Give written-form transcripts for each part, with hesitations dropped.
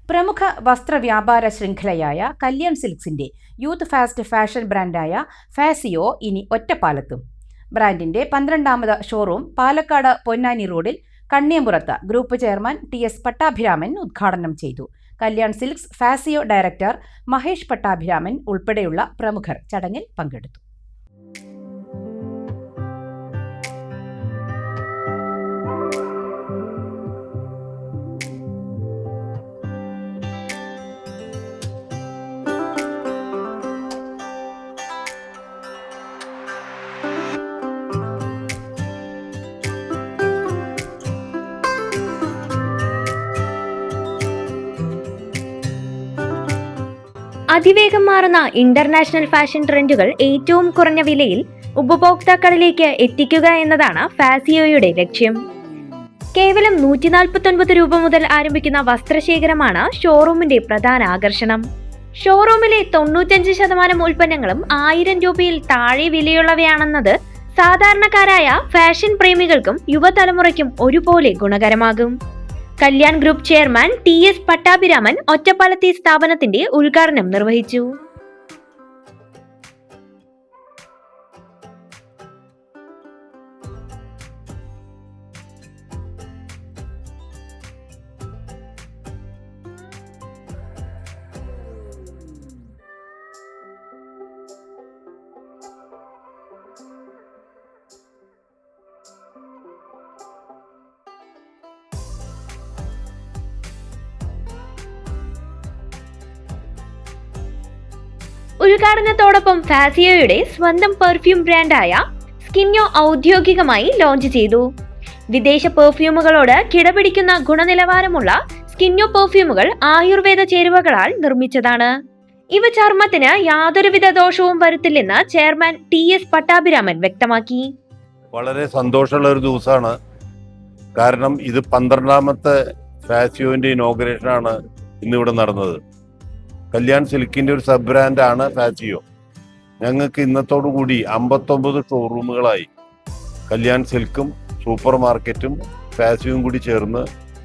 പ്രമുഖ വസ്ത്രവ്യാപാര ശൃംഖലയായ Kalyan സിൽക്സിന്റെ youth fast fashion ബ്രാൻഡായ ഫാസിയോ ഇനി ഒറ്റപ്പാലത്തും. ബ്രാൻഡിന്റെ 12ാമത് ഷോറൂം പാലക്കാട് പൊന്നാനി റോഡിൽ കണ്ണിയമ്പുറത്ത് ഗ്രൂപ്പ് ചെയർമാൻ TS പട്ടാഭിരാമൻ ഉദ്ഘാടനം ചെയ്തു. കല്യാൺ സിൽക്സ് ഫാസിയോ ഡയറക്ടർ മഹേഷ് പട്ടാഭിരാമൻ ഉൾപ്പെടെയുള്ള പ്രമുഖർ ചടങ്ങിൽ പങ്കെടുത്തു. അതിവേഗം മാറുന്ന ഇന്റർനാഷണൽ ഫാഷൻ ട്രെൻഡുകൾ ഏറ്റവും കുറഞ്ഞ വിലയിൽ ഉപഭോക്താക്കളിലേക്ക് എത്തിക്കുക എന്നതാണ് ഫാസിയോയുടെ ലക്ഷ്യം. കേവലം 149 രൂപ മുതൽ ആരംഭിക്കുന്ന വസ്ത്രശേഖരമാണ് ഷോറൂമിന്റെ പ്രധാന ആകർഷണം. ഷോറൂമിലെ 95% ഉൽപ്പന്നങ്ങളും 1000 രൂപയിൽ താഴെ വിലയുള്ളവയാണെന്നത് സാധാരണക്കാരായ ഫാഷൻ പ്രേമികൾക്കും യുവതലമുറയ്ക്കും ഒരുപോലെ ഗുണകരമാകും. Kalyan group chairman TS Pattabhiraman ഒറ്റപ്പാലത്തെ സ്ഥാപനത്തിന്റെ ഉദ്ഘാടനം നിർവഹിച്ചു. ഉദ്ഘാടനത്തോടൊപ്പം ഫാസിയോയുടെ സ്വന്തം പെർഫ്യൂം ബ്രാൻഡായ സ്കിന്നോ ഔദ്യോഗികമായി ലോഞ്ച് ചെയ്തു. വിദേശ പെർഫ്യൂമുകളോട് കിടപിടിക്കുന്ന ഗുണനിലവാരമുള്ള സ്കിന്നോ പെർഫ്യൂമുകൾ ആയുർവേദ ചേരുവകളാൽ നിർമ്മിച്ചതാണ്. ഇവ ചർമ്മത്തിന് യാതൊരുവിധ ദോഷവും വരുത്തില്ലെന്ന് ചെയർമാൻ TS പട്ടാഭിരാമൻ വ്യക്തമാക്കി. വളരെ സന്തോഷമുള്ള ഒരു ദിവസമാണ്. കാരണം ഇത് 12ാമത്തെ ഫാസിയോന്റെ ഇനോഗ്രേഷനാണ് ഇന്നിവിടെ നടന്നത്. കല്യാൺ സിൽക്കിന്റെ ഒരു സബ് ബ്രാൻഡാണ് ഫാസിയോ. ഞങ്ങൾക്ക് ഇന്നത്തോടു കൂടി 59 ഷോറൂമുകളായി. കല്യാൺ സിൽക്കും സൂപ്പർ മാർക്കറ്റും ഫാസിയോയും കൂടി ചേർന്ന്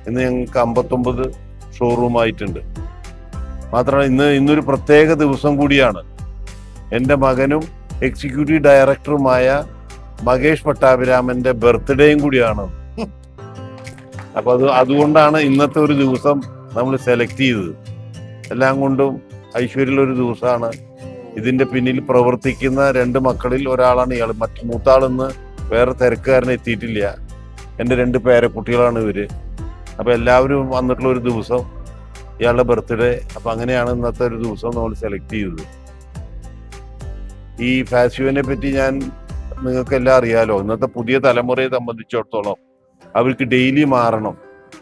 ഇന്ന് ഞങ്ങൾക്ക് 59 ഷോറൂമായിട്ടുണ്ട്. മാത്രമല്ല ഇന്നൊരു പ്രത്യേക ദിവസം കൂടിയാണ്. എൻ്റെ മകനും എക്സിക്യൂട്ടീവ് ഡയറക്ടറുമായ മഹേഷ് പട്ടാഭിരാമന്റെ ബർത്ത്ഡേയും കൂടിയാണ്. അപ്പൊ അതുകൊണ്ടാണ് ഇന്നത്തെ ഒരു ദിവസം നമ്മൾ സെലക്ട് ചെയ്തത്. എല്ലാം കൊണ്ടും ഐശ്വര്യമുള്ള ഒരു ദിവസമാണ്. ഇതിന്റെ പിന്നിൽ പ്രവർത്തിക്കുന്ന 2 മക്കളിൽ ഒരാളാണ് ഇയാൾ. മൂത്താളെന്ന് വേറെ തിരക്കുകാരനെ എത്തിയിട്ടില്ല. എൻ്റെ 2 പേരക്കുട്ടികളാണ് ഇവര്. അപ്പൊ എല്ലാവരും വന്നിട്ടുള്ള ഒരു ദിവസം ഇയാളുടെ ബർത്ത്ഡേ. അപ്പൊ അങ്ങനെയാണ് ഇന്നത്തെ ഒരു ദിവസം നമ്മൾ സെലക്ട് ചെയ്തത്. ഈ ഫാസിയോനെ പറ്റി നിങ്ങൾക്ക് എല്ലാം അറിയാലോ. ഇന്നത്തെ പുതിയ തലമുറയെ സംബന്ധിച്ചിടത്തോളം അവർക്ക് ഡെയിലി മാറണം.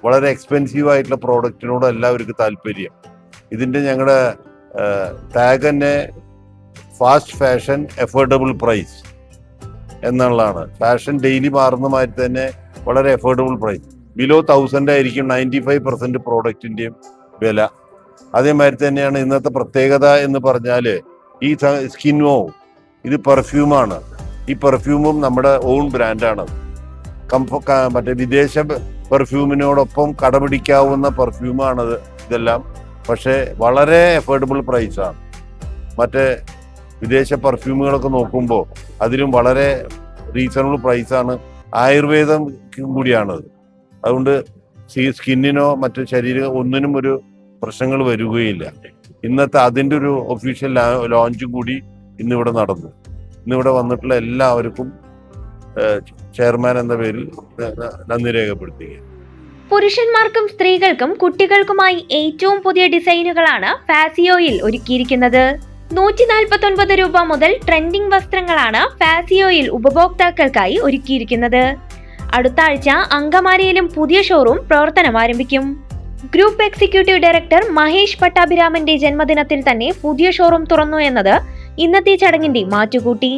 വളരെ എക്സ്പെൻസീവ് ആയിട്ടുള്ള പ്രോഡക്റ്റിനോട് എല്ലാവർക്കും താല്പര്യം. ഇതിന്റെ ഞങ്ങളുടെ ടാഗ് തന്നെ ഫാസ്റ്റ് ഫാഷൻ അഫോർഡബിൾ പ്രൈസ് എന്നുള്ളതാണ്. ഫാഷൻ ഡെയിലി മാറുന്ന മാതിരി തന്നെ വളരെ അഫോർഡബിൾ പ്രൈസ്. ബിലോ 1000 ആയിരിക്കും 95% പ്രോഡക്റ്റിന്റെയും വില. അതേമാതിരി തന്നെയാണ് ഇന്നത്തെ പ്രത്യേകത എന്ന് പറഞ്ഞാൽ ഈ സ്കിന്നോ ഇത് പെർഫ്യൂമാണ്. ഈ പെർഫ്യൂമും നമ്മുടെ ഓൺ ബ്രാൻഡാണ്. മറ്റേ വിദേശ പെർഫ്യൂമിനോടൊപ്പം കടപിടിക്കാവുന്ന പെർഫ്യൂമാണത് ഇതെല്ലാം. പക്ഷേ വളരെ അഫോർഡബിൾ പ്രൈസാണ്. മറ്റേ വിദേശ പെർഫ്യൂമുകളൊക്കെ നോക്കുമ്പോൾ അതിലും വളരെ റീസണബിൾ പ്രൈസാണ്. ആയുർവേദം കൂടിയാണത്. അതുകൊണ്ട് സ്കിന്നിനോ മറ്റു ശരീരം ഒന്നിനും ഒരു പ്രശ്നങ്ങൾ വരികയില്ല. ഇന്നത്തെ അതിൻ്റെ ഒരു ഒഫീഷ്യൽ ലോഞ്ചും കൂടി ഇന്നിവിടെ നടന്നു. ഇന്നിവിടെ വന്നിട്ടുള്ള എല്ലാവർക്കും ചെയർമാൻ എന്ന പേരിൽ നന്ദി രേഖപ്പെടുത്തുക. പുരുഷന്മാർക്കും സ്ത്രീകൾക്കും കുട്ടികൾക്കുമായി ഏറ്റവും പുതിയ ഡിസൈനുകളാണ് ഫാസിയോയിൽ ഒരുക്കിയിരിക്കുന്നത്. 149 രൂപ മുതൽ ട്രെൻഡിംഗ് വസ്ത്രങ്ങളാണ് ഫാസിയോയിൽ ഉപഭോക്താക്കൾക്കായി ഒരുക്കിയിരിക്കുന്നത്. അടുത്ത ആഴ്ച അങ്കമാലിയിലും പുതിയ ഷോറൂം പ്രവർത്തനം ആരംഭിക്കും. ഗ്രൂപ്പ് എക്സിക്യൂട്ടീവ് ഡയറക്ടർ മഹേഷ് പട്ടാഭിരാമന്റെ ജന്മദിനത്തിൽ തന്നെ പുതിയ ഷോറൂം തുറന്നു എന്നത് ഇന്നത്തെ ചടങ്ങിന്റെ മാറ്റുകൂട്ടി.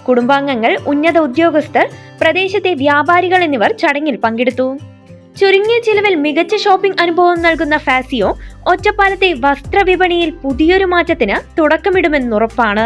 കുടുംബാംഗങ്ങൾ, ഉന്നത ഉദ്യോഗസ്ഥർ, പ്രദേശത്തെ വ്യാപാരികൾ എന്നിവർ ചടങ്ങിൽ പങ്കെടുത്തു. ചുരുങ്ങിയ ചിലവിൽ മികച്ച ഷോപ്പിംഗ് അനുഭവം നൽകുന്ന ഫാസിയോ ഒറ്റപ്പാലത്തെ വസ്ത്രവിപണിയിൽ പുതിയൊരു മാറ്റത്തിന് തുടക്കമിടുമെന്നുറപ്പാണ്.